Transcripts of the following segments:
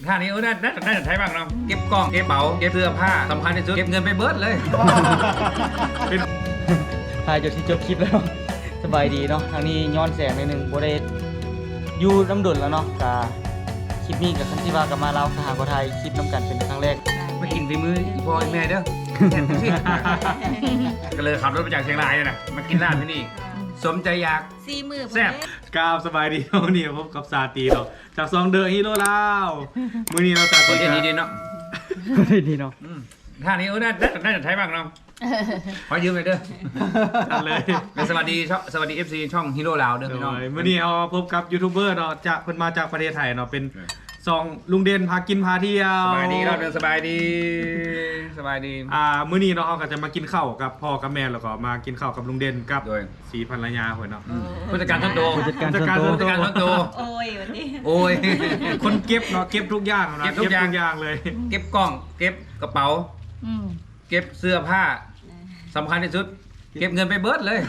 ท่านี้น่าจะใช้บ้างเนาะเก็บกล้องเก็บเป๋าเก็บเสื้อผ้าสำคัญที่สุดเก็บเงินไปเบิร์ดเลย ถ่ายจนที่จบคลิปแล้ว สบายดีเนาะทางนี้ย้อนแสงนิดนึงโบได้อยู่น้ำดุนแล้วเนาะกาคลิปนี้กับคันที่ว่ากับมาเราหาก็ถ่ายคลิปน้ำกันเป็นครั้งแรก มากินฝีมืออีพ่ออีแม่เด้อ ก็เลยขับรถมาจากเชียงรายเลยนะมากินร้านที่นี่สมใจอยาก 40,000 แซ่บ กราบสบายดีวันนี้พบกับซาตีเนาะจากซองเดอะฮีโร่ลาวมื้อนี้เราซา ค ตี นที่ดีเนาะ ดีเนาะ ท่านี้น่าจะใช้บ้างเนาะขอยืมหน่อยเด้อ กันเลย สวัสดี FC ช่องฮีโร่ลาวเด้อพี่น้อง มื้อนี้เอาพบกับยูทูบเบอร์เนาะจากเพิ่นมาจากประเทศไทยเนาะเป็นซองลุงเด่นพากินพาเที่ยว สบายดีรอบนึงสบายดี มื้อนี้เนาะเขาก็จะมากินข้าวกับพ่อกับแม่แล้วก็มากินข้าวกับลุงเด่นกับ โดย สีภรรยาเพิ่นเนาะ ผู้จัดการต้นโต ผู้จัดการส่วนตัว ผู้จัดการต้นโต โอ้ยวันนี้ โอ้ย คนเก็บเนาะเก็บทุกอย่างเนาะ เก็บทุกอย่าง เลย เก็บกล้องเก็บกระเป๋า เก็บเสื้อผ้าสำคัญที่สุด เก็บเงินไปเบิร์ดเลย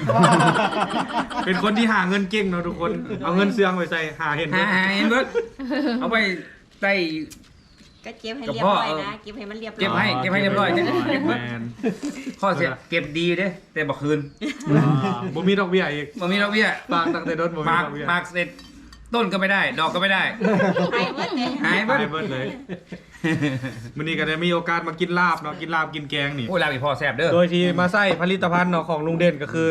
เป็นคนที่หาเงินเก่งเนาะทุกคนเอาเงินเสืองไปใส่หาเห็น หาเห็นเบิร์ดเอาไปใส่ ก็เก็บให้เรียบร้อยนะเก็บให้มันเรียบร้อย เก็บให้เรียบร้อยเก็บ แมน ข้อเสียเก็บดีเด้แต่บอกคืน บ่มีดอกเบี้ยอีก บ่มีดอกเบี้ย ฝากตั้งแต่โดนบ่มี ฝาก ดอกเบี้ย ฝากเสร็จต้นก็ไม่ได้ ดอกก็ไม่ได้ ให้หมดเลย หายเบิ หาย ด เบิดเลยมื้อนี้ก็ได้มีโอกาสมากินลาบเนาะกินลาบกินแกงนี่ โอ้ยลาบีพ่อแซ่บเด้อ โดยที่มาใส่ผลิตภัณฑ์เนาะของลุงเด่นก็คือ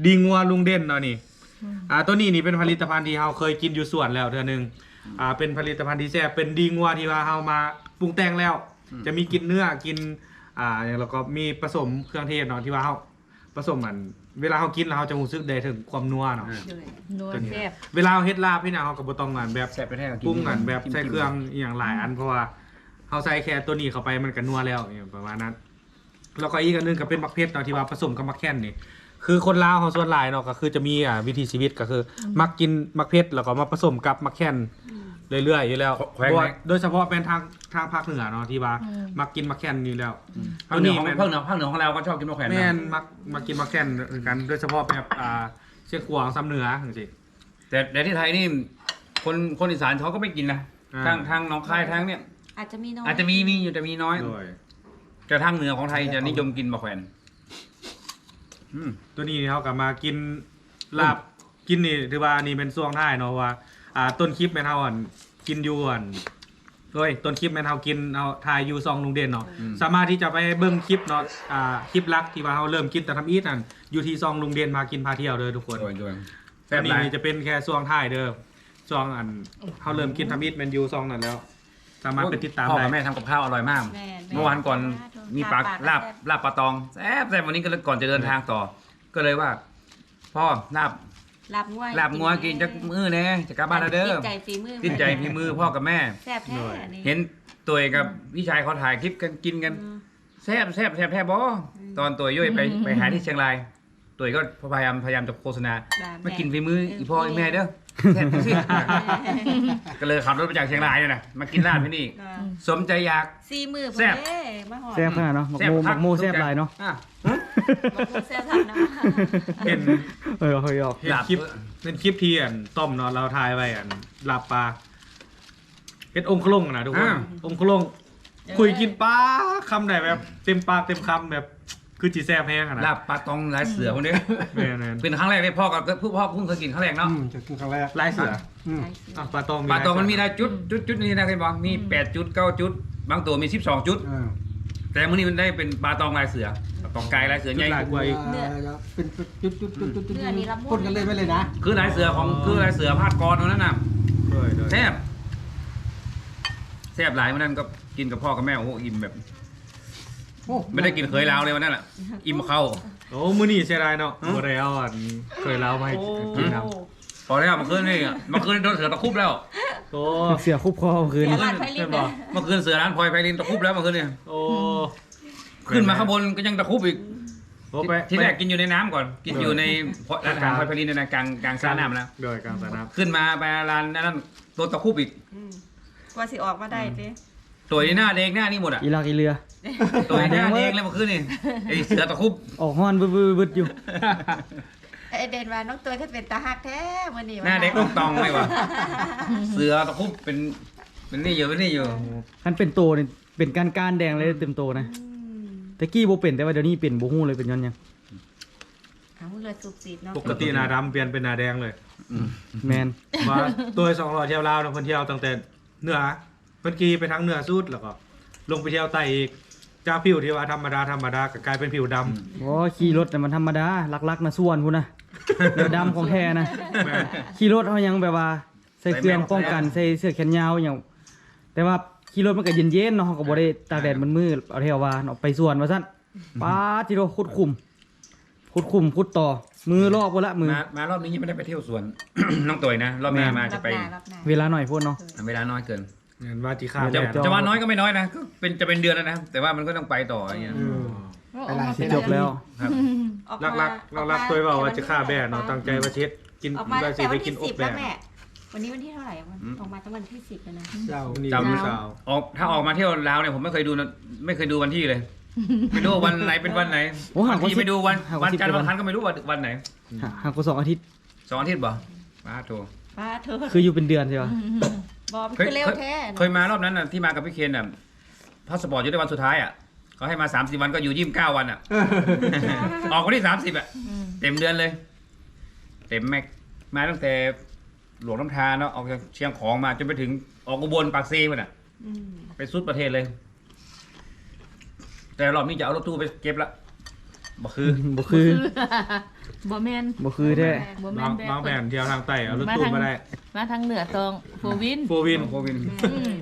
ดีงัวลุงเด่นเนาะนี่ตัวนี้นี่เป็นผลิตภัณฑ์ที่เราเคยกินอยู่ส่วนแล้วเทื่อนึงเป็นผลิตภัณฑ์ที่แซ่บเป็นดีงัวที่ว่าเรามาปรุงแต่งแล้ว จะมีกินเนื้อกินแล้วก็มีผสมเครื่องเทศเนาะที่ว่าเราผสมมันเวลาเรากินแล้วเราจะรู้สึกได้ถึงความนัวเนาะ นัว ตัวนี้ แซ่บ เวลาเราเฮ็ดลาบพี่นะเราก็บ่ต้องงานแบบ แซ่บไปแท้ ปรุงกันแบบใส่เครื่องอหย่างหลายอันเพราะว่าเขาใส่แค่ตัวนี้เข้าไปมันก็นัวแล้วอย่างประมาณนั้นแล้วก็อีกอันหนึงก็เป็นมักเพชรเนาะที่ว่าผสมกับมักแค่นนี่คือคนลาวเขาส่วนหลายเนาะก็คือจะมีวิถีชีวิตก็คือมักกินมักเพชรแล้วก็มาผสมกับมักแค่นเรื่อยๆอยู่แล้วเพราะว่าโดยเฉพาะเป็นทางภาคเหนือเนาะที่ว่ามักกินมักแค่นอยู่แล้ว ภาคเหนือของเราก็ชอบกินมะแขวน แม่นมักกินมักแค่นเหมือนกันโดยเฉพาะแบบเชียงขวางซ้ำเหนือจริง แต่ที่ไทยนี่คนอีสานเขาก็ไม่กินนะทางหนองคายทางเนี้ย อาจจะมีน้อย อาจจะมีอยู่แต่มีน้อย ๆโดย แต่ทางเหนือของไทยจะนิยมกินมะแขวนตัวนี้เขากลับมากินลาบกินนี่ถือว่านี่เป็นช่วงท้ายเนาะว่าต้นคลิปแม่นเฮากินอยู่ต้นคลิปแม่นเฮากินเอาถ่ายอยู่ซองลุงเด่นเนาะสามารถที่จะไปเบิ่งคลิปเนาะคลิปลักที่ว่าเฮาเริ่มกินแต่ทำอีทนั่นอยู่ที่ซองลุงเด่นพากินพาเที่ยวเด้อทุกคน ด้วย แต่นี่จะเป็นแค่ช่วงท้ายเด้อช่วงเฮาเริ่มกินทำอีทแม่นอยู่ซองนั่นแล้ว สามารถไปติดตาม พ่อ ได้ กับแม่ทำกับข้าวอร่อยมาก เมื่อวานก่อนมีปลาลาบปลาตองแซ่บวันนี้ก็เลยก่อนจะเดินทางต่อ ก็เลยว่าพ่อลาบ ลาบงัว งัวกินจักมื้อแน่จะกลับบ้านแล้วเด้อ ติดใจฝีมือ ติดใจพี่มือพ่อกับแม่ แซ่บแท้อันนี้ เห็นตัวกับพี่ชายเขาถ่ายคลิปกันกินกันแซ่บแท้บ่ตอนตัวย่อยไปหาที่เชียงรายตัวก็พยายามจะโฆษณามากินฝีมืออีพ่ออีแม่เด้อแซ่บสิก็เลยขับรถมาจากเชียงรายเนี่ยนะมากินร้านที่นี่สมใจอยาก 40,000 แซ่บ มาหอด แซ่บขนาดเนาะหมักหมูแซ่บหลายเนาะ แซ่บทันนะ เป็น เฮ้ยหยอก เป็นคลิปที่ต้มเนาะเราถ่ายไว้ลาบปลาเฮ็ดองค์ขลงนะทุกคนองค์ขลงคุยกินปลาคำไหนแบบเต็มปากเต็มคำแบบคือจีแซ่บแห้งอะนะ ลาบปลาตองลายเสือคนนี้ แม่น เป็นครั้งแรกเลยพ่อกับพ่อเพิ่งเคยกินครั้งแรกเนาะ จะกินครั้งแรก ลายเสือ อืม ปลาตอง ปลาตองมันมีได้จุดนี่นะเคยบอกมี8 จุด 9 จุด บางตัวมี12 จุด อ่า แต่มื้อนี้มันได้เป็นปลาตองลายเสือปลาตองกายลายเสือ จุ ให ด ญ่ ลายกว่าอีก เป็นจุดพ่นกันเลยไปเลยนะ คือลายเสือพาดกรตรงนั้นน่ะ ด้วย แซ่บหลายวันนั้นก็กินกับพ่อกับแม่โอ้โหอิ่มแบบ โอ้ ไม่ได้กินเคยลาวเลยวันนั้นแหละอิ่มเข้า โอ้มื้อนี้เสียดายเนาะบ่ได้เอาเคยเล่ามาให้กินครับ พอแล้วเมื่อคืนนี่โดนเสือตะคุบแล้ว โอ้ เสียคุบคอคืน เดี๋ยวร้านไพลินนะ เมื่อคืนเสือร้านพลอยไพลินตะคุบแล้วเมื่อคืนนี่ โอ้ ขึ้นมาข้างบนก็ยังตะคุบอีก โอ้ไป ที่แรกกินอยู่ในน้ำก่อนกินอยู่ในร้านอาหารพลอยไพลินในกลางสระน้ำแล้ว โดยกลางสระน้ ขึ้นมาไปร้านนั้นโดนตะคุบอีก กว่าสิออกมาได้เด้ ตัวหน้าแดงหน้านี่หมดอ่ะ อีลากอีเรือ ตัวหน้าแดงเลยเมื่อคืนนี่ไอเสือตะคุบ ออกฮ้อนบึดอยู่ เด่นว่าน้องตัวถ้าเป็นตาหักแท้มื้อนี้ หน้าเด็กต้องตองไม่วะเสือตะคุบเป็น เป็นนี่อยู่ คันเป็นโตนี่เป็นการแดงเลยเต็มโตนะแต่กี้บ่เป็นแต่ว่าเดี๋ยวนี้เป็นบ่ฮู้เลยเป็นย้อนหยัง เอาเลยสูบจีบเนาะ ปกติหน้าดำเปลี่ยนเป็นหน้าแดงเลย แมน ว่าตัว200เที่ยวลาวเพิ่นเที่ยวตั้งแต่เหนือเพิ่นขี่ไปทางเหนือสุดแล้วก็ลงไปเที่ยวใต้อีกจากผิวที่ว่าธรรมดาก็กลายเป็นผิวดำ โอ้ขี่รถน่ะมันธรรมดาลักๆนะส่วนพุ่นนะเดี๋ยวดำของแท้นะขี่รถเฮายังแบบว่าใส่เครื่องป้องกันใส่เสื้อแขนยาวอย่างแต่ว่าขี่รถมันก็เย็นๆเนาะเฮาก็บ่ได้ตากแดดมันมืดเอาเที่ยวว่าเนาะไปสวนว่าซั่นป๊าดจิโดคุดคุดต่อมือลอกบ่ละมือ มารอบนี้ยังไม่ได้ไปเที่ยวสวน น้องตัวนะรอบหน้ามาจะไป รับหน้า เวลาหน่อยพุ่นเนาะ เวลาน้อยเกิน เงินว่าที่ค่า จะ แดด จะว่าน้อยก็ไม่น้อยนะก็จะเป็นเดือนแล้วนะแต่ว่ามันก็ต้องไปต่ออย่างเงี้ย ไปหลาย สิจบแล้ว ครับ ออก ลั มาก ตัวบอกว่าจะฆ่าแบดเนาะตั้งใจว่าเช็ดกิน ออกมา ว่าสิ แต่ ไป วัน กิ ที่ นอบ 10 แบ แล้ว ด แม่วันนี้วันที่เท่าไหร่ออกมาตั้งวันที่10แล้วนะ เจ้า จำไม่สาว ถ้าออกมาเที่ยวลาวเนี่ยผมไม่เคยดูวันที่เลยไม่รู้ว่าวันไหนเป็นวันไหน โอ้ห่าง บาง กว่า ทีไม่ดูวัน ห่างกว่า วันจันทร์ 10 วันอังคารก็ไม่รู้ว่าวันไหน ห่างกว่า2อาทิตย์ 2 อาทิตย์บ่ป้าโถ ป้าเธอ คืออยู่เป็นเดือนใช่ปะ บอกคือเร็วแท้ เคยมารอบนั้นน่ะที่มากับพี่เคนน่ะพาสปอร์ตอยู่ได้วันสุดท้ายอ่ะเขาให้มา30 วันก็อยู่29 วันอ่ะ ออกวันที่30อ่ะเต็มเดือนเลย เต็มแม็กมาตั้งแต่หลวงน้ำทาเนาะออกจากเชียงของมาจนไปถึงออกอุบลปากซีมันอ่ะ ไปสุดประเทศเลย แต่รอบนี้จะเอารถตู้ไปเก็บละบ่คือ บ่คือ บ่แม่น บ่คือแท้ บ่แม่ บาง น บางแบนเที่ยวทางใต้เอารถตู้มาได้ มาทางเหนือตรงโฟวิน โฟวิน โควิด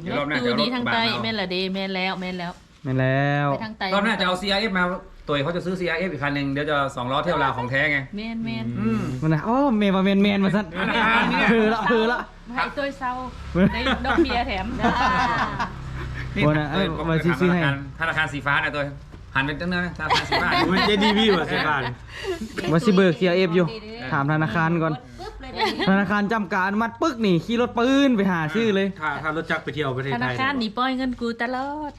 เดี๋ยว ร รอ ถ บหน้า ตู้ จะเอาร นี้ ถ ทาง บา ใต้ เอา แม่นละเดแม่นแล้ว แม่นแล้ว ไปทางใต้ รอบหน้าจะเอา CRF มาตัวเขาจะซื้อ CRF อีกคันหนึ่งเดี๋ยวจะ2 ล้อเที่ยวลาวของแท้ไง แม่น มันนะอ๋อแม่ว่าแม่นมาซั่น ธนาคารเนี่ย คือละ ให้ตัวเซาได้ดอกเบี้ยแถม นี่ โอ้นะเอ้ยมาซื้อให้ ธนาคารสีฟ้านะตัวหันเป็นตั้งเนื้อธนาคารสีฟ้า มันจะดีวีว่าสิบาท ว่าสิเบิก CRF อยู่ ถามธนาคารก่อน ปึ๊บเลย ธนาคารจำการอนุมัดปึ๊กนี่ขี่รถปืนไปหาซื้อเลย ถ้ารถจักรไปเที่ยวประเทศ ธ ไท นาย คารนี่ปล่อยเงินกูตลอด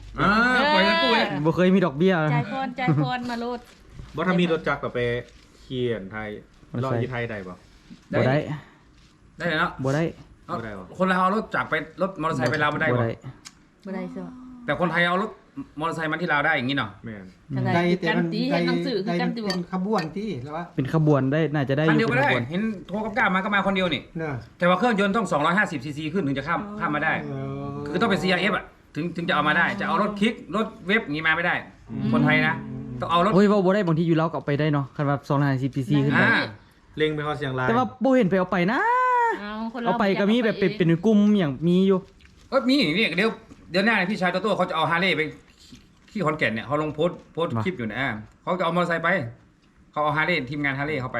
ปล่อยเงินกู้เลย บ่เคยมีดอกเบี้ย จ่ายพรมาโลด บ่ถ้ามีรถจักรก็ไปเขียนไทยรอที่ไทยได้ป่ะ บ่ได้ ได้เลยเนาะ บ่ได้ เอา บ่ได้หรอ คนเราเอารถจักรไปรถมอเตอร์ไซค์ไปลาวไม่ได้ บ่ บ่ ได้ บ่ได้ซะ แต่คนไทยเอารถมอเตอร์ไซค์มาที่ลาวได้อย่างนี้เนาะ แม่น จังได ได้ คือ แต่ กัน มัน ตี ได้ เฮ็ดหนังสือคือ ได้ กันติบ่ เป็นขบวนที่แล้วว่า เป็นขบวนได้น่าจะได้อ คัน ยู่ เดียวก็ เป็น ได้ ขบวน เห็นโทรกับก้ามาก็มาคนเดียวนี่ เนอะ แต่ว่าเครื่องยนต์ต้อง250 ซีซีขึ้นถึงจะข้ามมาได้ คือต้องเป็น CRF อ่ะถึงจะเอามาได้ จะเอารถคลิกรถเว็บอย่างนี้มาไม่ได้ คนไทยนะ ต้องเอารถ โอ้ยว่าบ่ได้บางทีอยู่แล้วก็เอาไปได้เนาะคันว่า250 cc ขึ้นไป อ่า เล็งไปฮอดเชียงราย แต่ว่าบ่เห็นไปเอาไปนะ คนเรา เอาไปก็มีแบบเป็นกลุ่มอย่างมีอยู่ มีนี่เดี๋ยวหน้าเนี่ยพี่ชายโตโต้เขาจะเอาฮาร์เลย์ไปที่ขอนแก่นเนี่ยเขาลงโพสต์คลิปอยู่นะเขาจะเอามอเตอร์ไซค์ไปเขาเอาฮาร์เลย์ทีมงานฮาร์เลย์เขาไป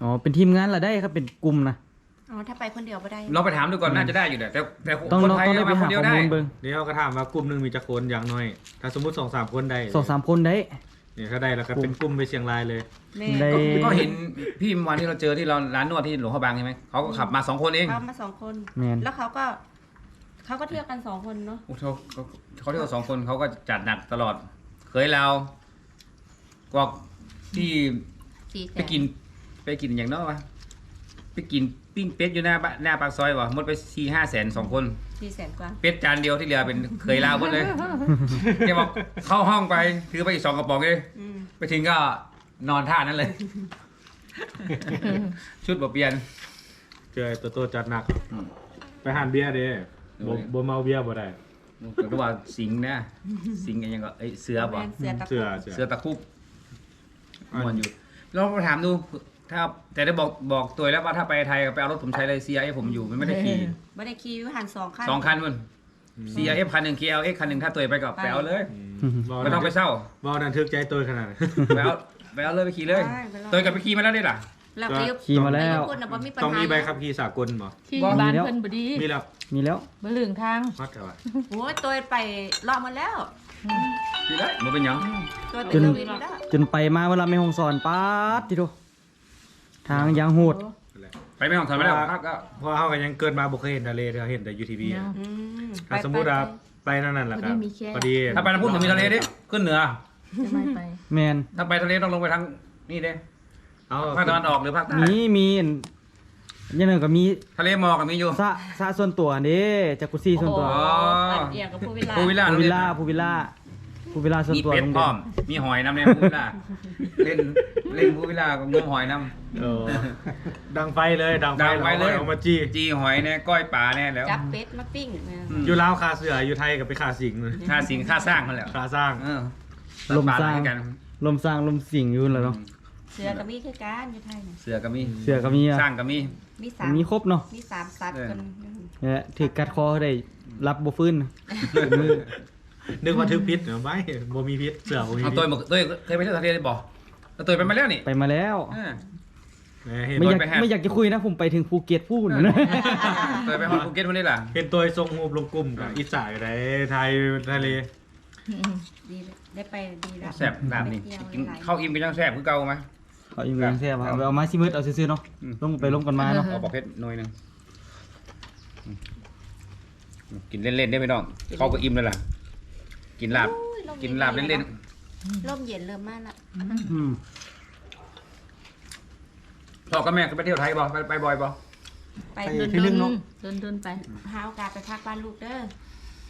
อ๋อเป็นทีมงานละได้ครับเป็นกลุ่มนะ อ๋อถ้าไปคนเดียวไม่ได้ เราไปถามดูก่อนน่าจะได้อยู่แต่ ต้อง คน ต้อง ไทย ได้ไป มาค หาน เดีย ข้ ว อ ได้ มูลเบิ่ง นี่เขาก็ถามว่ากลุ่มหนึงมีจักคนอย่างน้อย ถ้าสมมุติ 2-3 คนได้ 2-3 คนได้ เนี่ยถ้าได้แล้วก็เป็นกลุ่มไปเชียงรายเลย แม่ ได้ ก็เห็นพี่เมื่อวันที่เราเจอที่เราร้านนวดที่หลวงพ่อบางใช่ไหมเขาก็ขับมา2 คนเอง เขามา2 คน แม่น แล้วเขาก็เที่ยวกัน2 คนเนาะ เขาเที่ยว2 คนเขาก็จัดหนักตลอด เคยเราก็ที่ 4 ไปกินอย่างนอกวะไปกินปิ้งเป็ดอยู่หน้าปากซอยวะหมดไป4-5 แสน2 คน 400,000 กว่า เป็ดจานเดียวที่เหลือเป็นเคยลาวหมดเลยแกบอกเข้าห้องไปถือไปอีก2 กระป๋องเลย อืม ไปถึงก็นอนท่านั้นเลย ชุดบ่เปลี่ยน เจอตัวจัดหนัก ไปหานเบียร์เด้บ่เมาเบียร์บ่ได้ เรียกว่าสิงห์นะสิงห์กันยังก็เอ้ยเสือป่ะ เสือตะ เสือ เสือตะคุบมวนอยู่ลองไปถามดูถ้าแต่ได้บอกตัวแล้วว่าถ้าไปไทยไปเอารถผมใช้เลย CRF ผมอยู่มันไม่ได้ขี่ ไม่ได้ขี่หัน2 คัน 2 คันมัน CRF คันหนึ่ง KLX คันหนึ่งถ้าตัวไปก็ไปเอาเลยไม่ต้องไปเช่า บ่ดันทึกใจตัวขนาดนั้น ไปเอาเลยไปขี่เลยตัวกับไปขี่มาแล้วได้ล่ะ แล้วก็ ขี่มาแล้ว คนน่ะบ่มีปัญ ต้อง หา มีใบขับขี่สากลบ่ ที่บ้านเพิ่นบ่ดี มีแล้ว มีแล้ว บ่เหลืองทาง มัดแต่ว่า โอ้ยตัวไปรอบมาแล้ว ขี่ได้มันเป็นหยัง ตัวไป จน เรื่องนี้แล้ว จนไปมาเวลาไม่ห้องสอนป๊าดทีโดทางยางโหด ไปไม่ของถอยไม่ได้ครับก็ เพราะเฮาก็ยังเกิดมาบ่เคยเห็นทะเลเราเห็นแต่ UTV ยัง อืม ถ้าสมมุติว่าไปนั่นแหละครับพอดี ถ้าไปน้ำพุถึงมีทะเลดิขึ้นเหนือ จะไม่ไป แมน ถ้าไปทะเลต้องลงไปทางนี่เด้ เอา ภาคตะวันออกหรือภาคใต้ มี ยังนึงก็มี ทะเลหมอกก็มีอยู่ สระส่วนตัวเด้จักรุซี่ส่วนตัว อ๋อ อันเอียงกับผู้เวลา ภูวิลล่า ภูวิลล่าภูวิลล่าภูวิลล่าส่วน มี ตัว เป็ด โรง พ เรี ร้ ย อน มมีหอยน้ำในภูวิลล่าเล่นภูวิลล่าก็งมหอยน้ำ ดังไฟเลยดังไฟ ดังไฟเลย เอามาจี้ จีหอยเนี่ยก้อยปลาแน่แล้ว จับเป็ดมาปิ้งนะ อยู่ลาวคาเสืออยู่ไทยกับไปคาสิงเลย ค่าสิงค่าสร้างเขาแหล้ว คาสร้าง ลมสร้าง กัน ลมสร้างลมสิงอยู่แล้วเนาะ เสือกับมีคือการอยู่ไทยน่ะ เสือก็มี เสือก็มีอ่ะ สร้างก็มี มีสาม มีครบเนาะ มี3สัตว์กัน เนี่ยถือกัดคอได้รับบ่ฟื้นมือ นึกว่าทึกพิษเนาะไม่บ่มีพิษเสือบ่มี เอา พิษ ตัวเคยไปเที่ยวทะเลบ่เอาตัวไปมาแล้วนี่ ไปมาแล้ว เห็น ไม่อยาก ไปหา ไม่อยากจะคุยนะผมไปถึงภูเก็ตพูดนะ ตัวไปฮอดภูเก็ตวันนี้ล่ะ เห็นตัวทรงหูปลงกลุ่มกับอีสานอยู่ในไทยทะเล ดีเลยได้ไปดีแล้ว แซ่บแบบนี้กินข้าวอิ่มก็ยังแซ่บคือเก่าไหม เอาอยู่แซ่บเอาไปเอามาซิมืดเอาซื่อๆเนาะ อืม ลงไปลงกันมาเนาะ เอาบอกเพชรหน่อยหนึงกินเล่นๆได้ไหมน้องเขาก็อิ่มแล้วล่ะกินลาบกินลาบเล่น ร่มเย็นเริ่มมากละ อืม ๆพ่อกับแม่ก็ไปเที่ยวไทยบ่ไปบ่อยบ่ ไป ไป เดิน ที่นึงเนาะ เดินไป หาโอกาสไปพักบ้านลูกเด้อ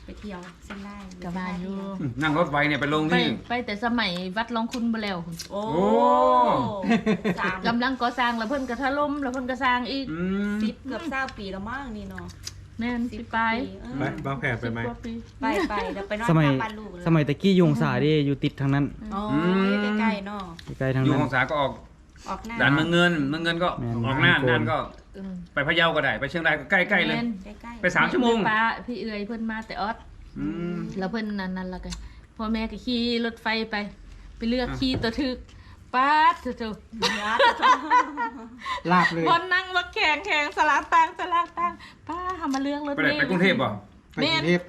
ไปเที่ยวเส้นได้ กับบ้านอยู่ นั่งรถไฟเนี่ยไปลง ไป ที่ ไปแต่สมัยวัดลองคุณบ่แล้วคุณ โอ้ โอ้ สาม กำลังก่อสร้างแล้วเพิ่นก็ถล่มแล้วเพิ่นก็สร้างอีก อืม สิบเกือบ9 ปีแล้วมั้งนี่เนาะ แม่นสิไป ไปบางแผนไปไหม 10กว่าปี ไปเดี๋ยวไปนอน สมัย พักบ้านลูกเลย สมัยตะกี้ยุงสาเด้อยู่ติดทางนั้น อ๋อใกล้ๆเนาะ ใกล้ๆทาง อยู่ นั้น ของสาก็ออก ออกหน้า ด่านเมืองเงินก็ แม่น ออกน่าน โกน น่านก็ เออ ไปพะเยาก็ได้ไปเชียงรายก็ใกล้ๆเลย แม่น ใกล้ๆ ไป3 ชั่วโมง ป้าพี่เอื้อยเพิ่นมาแต่ออด อืม แล้วเพิ่นนั่นแล้วก็พ่อแม่ก็ขี่รถไฟไปเลือกขี่ตัวถึกป๊าดเถอะ ลาบเลย บนนั่งรถแข่งสลากตังป้าทำมาเลือกรถ ไปไหนไปกรุงเทพบ่ ไปกรุงเทพ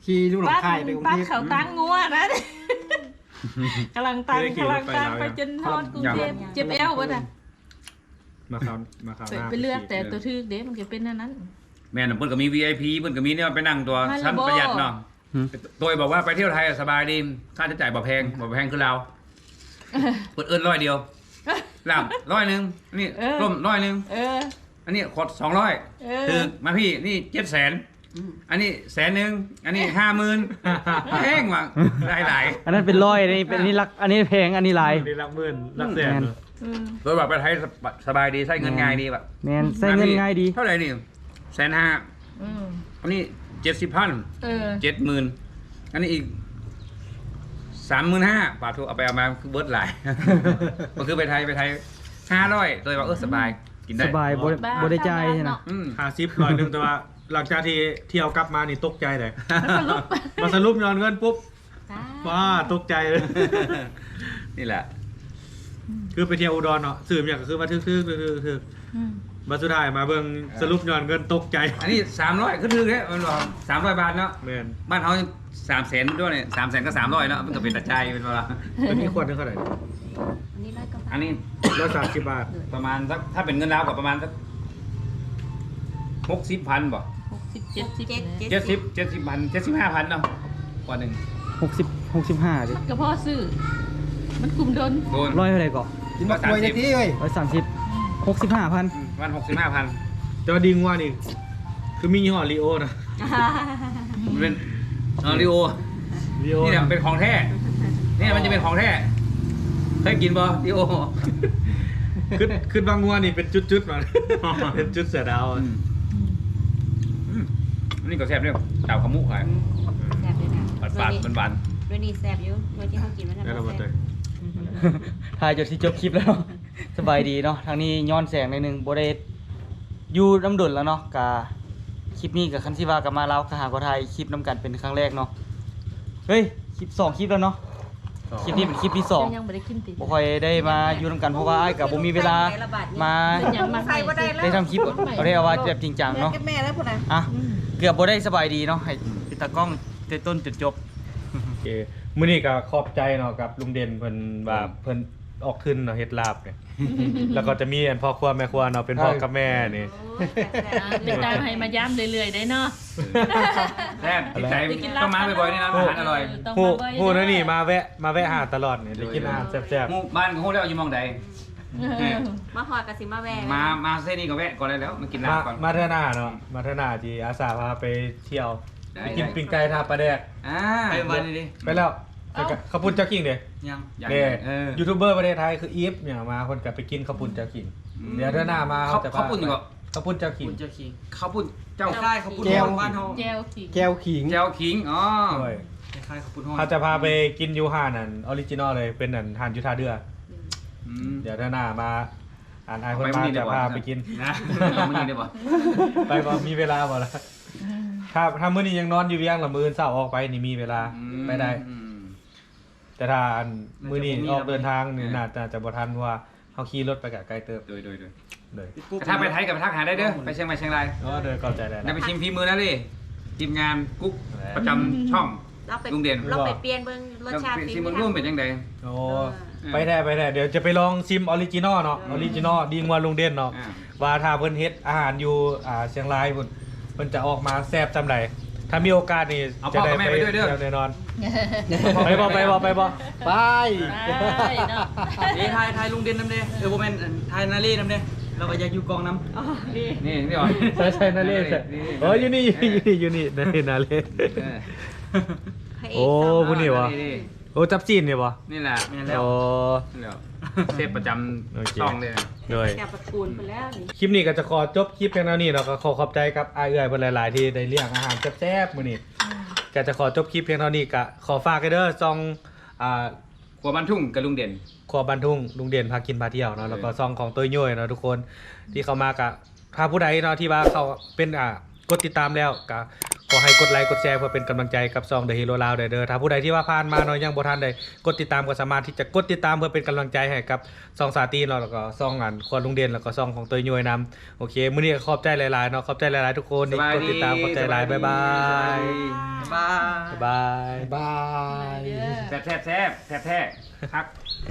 ขี่ลูกหลงค่ายไปกรุง ป้า เทพ เขาตังงัวนะกำลังตังไปจนฮอดกรุงเทพเจ็บแอวบ่น่ะ มาคราวหน้า ไปเลือกแต่ตัวถึกเด้มันก็เป็นอันนั้น แม่น่ะเพิ่นก็มี VIP เพิ่นก็มีเนี่ยไปนั่งตัว มาแล้ว ชั้น บ่ ประหยัดเนาะตัวบอกว่าไปเที่ยวไทยสบายดีค่าใช้จ่ายบ่แพงคือเราเปิดเอิ้น100เดียวลาบ100นึงนี่ร่ม100นึง เออ อันนี้ขด เอ 200 อ คือมาพี่นี่700,000อันนี้100,000อันนี้50,000แพงว่ะหลาย อันนั้นเป็นร้อยนี่เป็นอันนี้รักอันนี้แพงอันนี้หลาย นี่รักหมื่นรักแสน ๆโดยแบบไปไทยสบายดีใช้เงินง่ายดีแบบ แม่นใช้เงินง่ายดี เท่าไหร่นี่150,000 อืม อันนี้70,000 เออ 70,000อันนี้อีก35,000ปาทูเอาไปเอามาคือเบิร์ดหลาย มันคือไปไทย500โดยว่าสบายกินได้ สบายบ่ได้จ่ายใช่นะ อืม 50 100แต่ว่าหลังจากที่เที่ยวกลับมานี่ตกใจเลยมาสรุปย้อนเงินปุ๊บว้าตกใจเลย นี่แหละ คือไปเที่ยวอุดรเนาะสื่ออย่างก็คือมาทึกมาสุดท้ายมาเบิ่งสรุปย้อนเงินตกใจ อันนี้300ก็ถือแค่มันบอก300 บาทเนาะ แม่น บ้านเขา300,000ด้วยเนี่ย300,000ก็300เนาะมันก็เป็นตัดใจเป็นเวลา เป็นมีขวดนึงเท่าไหร่ อันนี้100 กว่าบาท อันนี้ 130 บาท ประมาณสักถ้าเป็นเงินลาวก็ประมาณสัก60,000บ่ 60 70 70,000 75,000เนาะกว่าหนึ่ง 65ดิ มันก็พอซื้อมันกลุ่มดน โดน ร้อยเท่าไหร่ก็ กินมะกรวยในที่เว้ย 130 65,000 วัน65,000 แต่ว่าดิงว่านี่คือมียี่ห้อลีโอนะ มันเป็นริโอ ลีโอ นี่แหละเป็นของแท้นี่มันจะเป็นของแท้เคยกินบ่ริโอ ขึ้นบางงัวนี่เป็นจุดๆมา เป็นจุดเสือดาวอะ อันนี้ก็แซ่บเนี่ยเต่าขมุกค่ะ แซ่บเลยนะ ปาดๆบาน ด้วยนี่แซ่บอยู่ด้วยที่เขากินมัน แล้วเรามาเตย ถ่ายจนสิจบคลิปแล้ว สบายดีเนาะทางนี้ย้อนแสงหน่อยหนึงบ่ได้อยู่น้ำดนแล้วเนาะกะคลิปนี้กับคันสิว่ากับมาลาวกะหาก็ถ่ายคลิปนํกันเป็นครั้งแรกเนาะเฮ้ยคลิป2คลิปแล้วเนาะคลิปนี้เป็นคลิปที่2 ยังไม่ได้กินติ บ่ค่อยได้มาอยู่นํกันเพราะว่าอ้ายก็บ่มีเวลามา ยังมา ใส่บ่ได้แล้ว ได้ทำคลิปเอาได้เอาว่าแบบจริงจังเนาะ แม่กับแม่แล้วพุ่นน่ะ อ่ะเกือบบ่ได้สบายดีเนาะให้เป็นตากล้องแต่ต้นจนจบ โอเคมื้อนี้ก็ขอบใจเนาะกับลุงเด่นเพิ่นว่าเพิ่นออกขึ้นเนาะเฮ็ดลาบเนี่ย แล้วก็จะมีอันพ่อครัวแม่ครัวเนาะเป็นพ่อกับแม่นี่ ติดตามให้มาย้ำเรื่อยๆได้เนาะ ๆแซ่บติดใจต้องมาบ่อยๆนี่นะอาหารอร่อย ต้อง ฮู้ มาบ่อย ฮู้นะนี่มาแวะหาตลอดนี่ได้กินอาหารแซ่บ หมู่บ้านของฮู้แล้วอยู่หม่องใด มาหอดกับสิมาแวะ มาเส้นนี้ก็แวะก่อนได้แล้วมากิน มา ลาบก่อน มาเทอหน้าเนาะมาเทอหน้าจีอาสาพาไปเที่ยว ได้ ไปกิน ได้ ปิ้งไก่ทาปลาแดก ไปวันนี้ดิ ไปแล้วข้าวปุ้นเจ้ากิ่งเด้ ยัง อย่าง เด้ เออ ยูทูบเบอร์ประเทศไทยคืออีฟเนี่ยมาคนกับไปกินข้าวปุ้นเจ้ากิ่งเดี๋ยวเทอหน้ามา เขาปุ่นอยู่ก็ ข้าวปุ้นเจ้ากิ่ง คุณเจ้าขิง เขาปุ่นเจ้า คล้ายๆเขาพูดบ้านเฮา แก้วขิง แก้วขิง เจ้าขิงอ๋อ ด้วย คล้ายๆเขาพูดห้อง เขาจะพาไปกินยูฮานั่นออริจินอลเลยเป็นนั่นทานยูทาเดือ อืม เดี๋ยวเทอหน้ามาอ่านไอคน ไป มา มื้อนี้เดี๋ จะ ยว พา ก่อน ไปกิน นะมันนี่ได้บ่ ไปบ่มีเวลาบ่ล่ะถ้ามื้อนี้ยังนอนอยู่เวียงละมื้ออนเช้าออกไปนี่มีเวลาไปได้ อืม แต่ถ้าอันมื้อนี้ออกเดินทางนี่น่าจะบ่ทันเพราะว่าเฮาขี่รถไปกับไกลเติบ โดย เลย ถ้าไปไทยกับไปทักหาได้เด้อไปเชียงใหม่เชียงราย อ๋อโดยเข้าใจได้ ได้ แล้ว ไปชิมฝีมือนะดิทีมงานกุ๊กประจำช่อง เราไป ลุงเด่น เราไปเปลี่ยนเบิ่งรสชาติ ชิมมันร่วมเป็นยังไง โอ้ไปแท้เดี๋ยวจะไปลองซิมออริจินอลเนาะออริจินอลดีงวนลุงเด่นเนาะ อ่า ว่าถ้าเพิ่นเฮ็ดอาหารอยู่เชียงรายเพิ่นจะออกมาแซ่บจำใดถ้ามีโอกาสนี่ เอา จะ พ่อ ได้ กับแม่ไปด้วยเด้อ แน่นอนไปบ่ไป ได้เนาะ นี่ทายลุงเด่นน้ำเด้บ่แม่นทายนาเล่น้ำเด้เราก็อยากอยู่กองน้ำ อ๋อดี นี่หรอ ใช่นาเล่ใช่เอออยู่นี่นาเล่ พระเอก โอ้ สาว ผู้นี่วะ โอ้จับจีนเนี่ยบ่ นี่แหละ แม่นแล้ว โอ้ นี่แหละเทพประจ โอเค ำช่องเลยนะ โดย แกประกูลไปแล้วนี่ คลิปนี้ก็จะขอจบคลิปเพียงเท่านี้เนาะก็ขอขอบใจกับอ้ายเอื้อยเพิ่นหลาย ๆ ที่ได้เลี้ยงอาหารแซ่บๆมื้อนี้ก็จะขอจบคลิปเพียงเท่านี้ก็ขอฝากให้เด้อซองครัวบ้านทุ่งกับลุงเด่น ครัวบ้านทุ่งลุงเด่นพากินพาเที่ยวเนาะแล้วก็ซองของตัวย่อยเนาะทุกคนที่เข้ามากะถ้าผู้ใดเนาะที่ว่าเขาเป็นกดติดตามแล้วก็ขอให้กดไลค์กดแชร์เพื่อเป็นกำลังใจกับซอง The Hero Lao เด้อถ้าผู้ใดที่ว่าผ่านมาเนาะยังบ่ทันได้กดติดตามก็สามารถที่จะกดติดตามเพื่อเป็นกำลังใจให้กับซองสาตีเนาะแล้วก็ซองครัวลุงเด่นแล้วก็ซองของตัวย่อยนำโอเคมื้อนี้ก็ขอบใจหลาย ๆ เนาะขอบใจหลาย ๆ ทุกคนที่กดติดตามขอบใจหลายบ๊ายบาย บ๊ายบาย บ๊ายบาย บาย แซ่บครับ